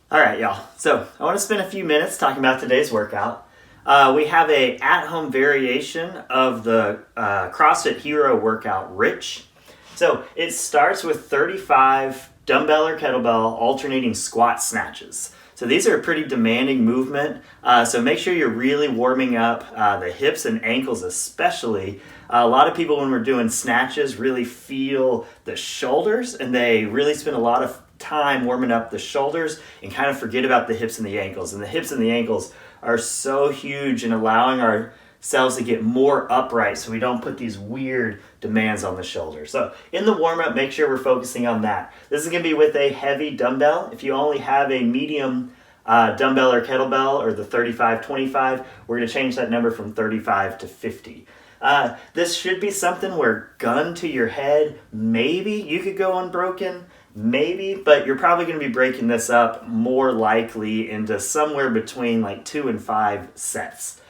All right, y'all. So I want to spend a few minutes talking about today's workout. We have a at-home variation of the CrossFit Hero workout, Rich. So it starts with 35 dumbbell or kettlebell alternating squat snatches. So these are a pretty demanding movement. So make sure you're really warming up the hips and ankles especially. A lot of people when we're doing snatches really feel the shoulders and they really spend a lot of time warming up the shoulders and kind of forget about the hips and the ankles. And the hips and the ankles are so huge in allowing ourselves to get more upright so we don't put these weird demands on the shoulders. So in the warm-up, make sure we're focusing on that. This is going to be with a heavy dumbbell. If you only have a medium dumbbell or kettlebell or the 35-25, we're going to change that number from 35 to 50. This should be something where gun to your head, maybe you could go unbroken, maybe, but you're probably going to be breaking this up more likely into somewhere between like 2 and 5 sets.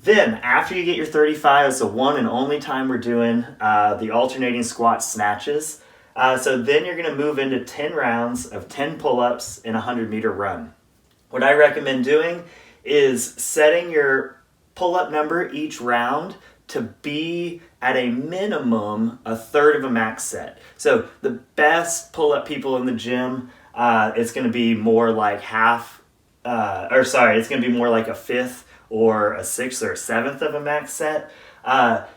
Then after you get your 35, it's the one and only time we're doing the alternating squat snatches. So then you're going to move into 10 rounds of 10 pull-ups and a 100-meter run. What I recommend doing is setting your pull-up number each round to be at a minimum a third of a max set. So the best pull-up people in the gym, it's going to be more like it's going to be more like a fifth or a sixth or a seventh of a max set.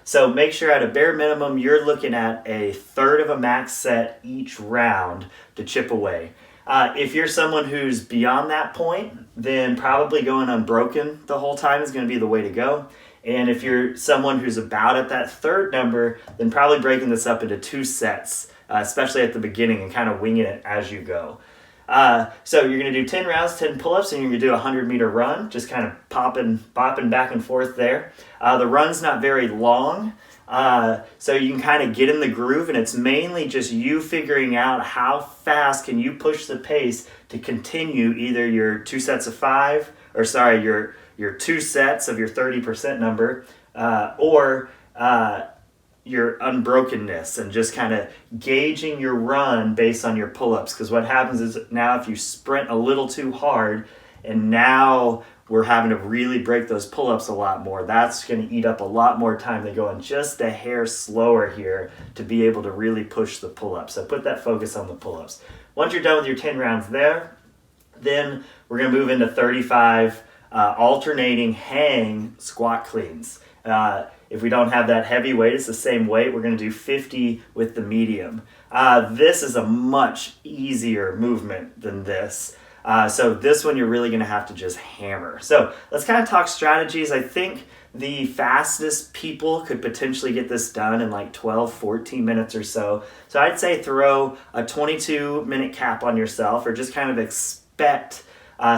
So make sure at a bare minimum you're looking at a third of a max set each round to chip away. If you're someone who's beyond that point, then probably going unbroken the whole time is going to be the way to go. And if you're someone who's about at that third number, then probably breaking this up into 2 sets, especially at the beginning, and kind of winging it as you go. So you're going to do 10 rounds, 10 pull-ups, and you're going to do a 100-meter run, just kind of bopping back and forth there. The run's not very long, so you can kind of get in the groove, and it's mainly just you figuring out how fast can you push the pace to continue either your 2 sets of 5, your 2 sets of your 30% number, or your unbrokenness, and just kind of gauging your run based on your pull-ups. Because what happens is now if you sprint a little too hard and now we're having to really break those pull-ups a lot more, that's going to eat up a lot more time than going just a hair slower here to be able to really push the pull-ups. So put that focus on the pull-ups. Once you're done with your 10 rounds there, then we're going to move into 35 alternating hang squat cleans. If we don't have that heavy weight, it's the same weight. We're going to do 50 with the medium. This is a much easier movement than this. So this one you're really going to have to just hammer. So let's kind of talk strategies. I think the fastest people could potentially get this done in like 12, 14 minutes or so. So I'd say throw a 22-minute cap on yourself, or just kind of expect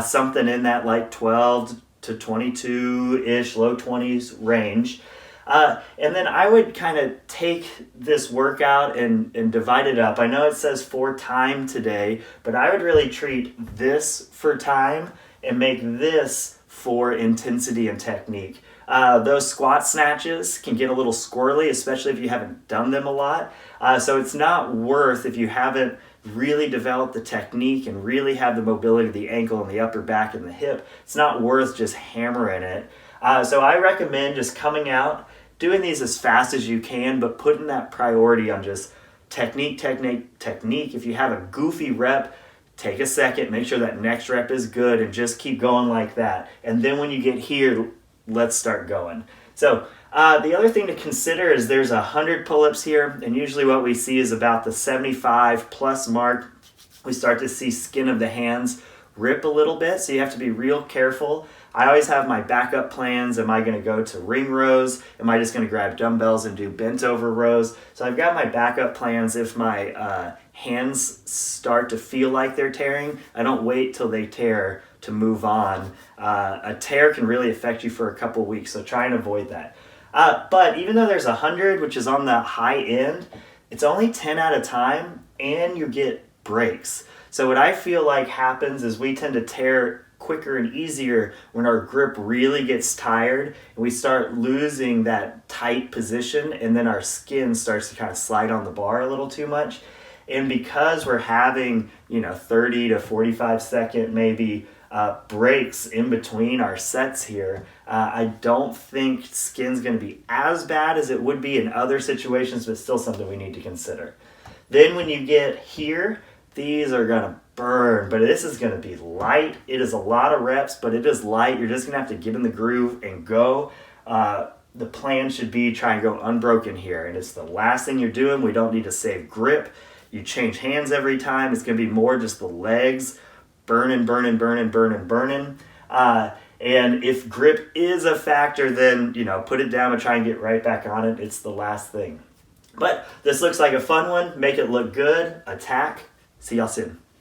something in that like 12 to 22-ish, low 20s range. And then I would kind of take this workout and divide it up. I know it says for time today, but I would really treat this for time and make this for intensity and technique. Those squat snatches can get a little squirrely, especially if you haven't done them a lot. So it's not worth, if you haven't really developed the technique and really have the mobility of the ankle and the upper back and the hip, it's not worth just hammering it. So I recommend just coming out, doing these as fast as you can, but putting that priority on just technique. If you have a goofy rep, take a second, make sure that next rep is good, and just keep going like that. And then when you get here, let's start going. So the other thing to consider is there's 100 pull-ups here, and usually what we see is about the 75 plus mark. We start to see skin of the hands rip a little bit, so you have to be real careful. I always have my backup plans. Am I going to go to ring rows? Am I just going to grab dumbbells and do bent over rows? So I've got my backup plans. If my hands start to feel like they're tearing, I don't wait till they tear to move on. A tear can really affect you for a couple weeks, so try and avoid that. But even though there's 100, which is on the high end, it's only 10 at a time, and you get breaks. So what I feel like happens is we tend to tear quicker and easier when our grip really gets tired and we start losing that tight position, and then our skin starts to kind of slide on the bar a little too much. And because we're having, 30 to 45 second maybe breaks in between our sets here, I don't think skin's going to be as bad as it would be in other situations, but still something we need to consider. Then when you get here, these are going to burn, but this is going to be light. It is a lot of reps, but it is light. You're just going to have to get in the groove and go. The plan should be try and go unbroken here, and it's the last thing you're doing. We don't need to save grip. You change hands every time. It's going to be more just the legs burning. And if grip is a factor, then, put it down and try and get right back on it. It's the last thing. But this looks like a fun one. Make it look good. Attack. See y'all soon.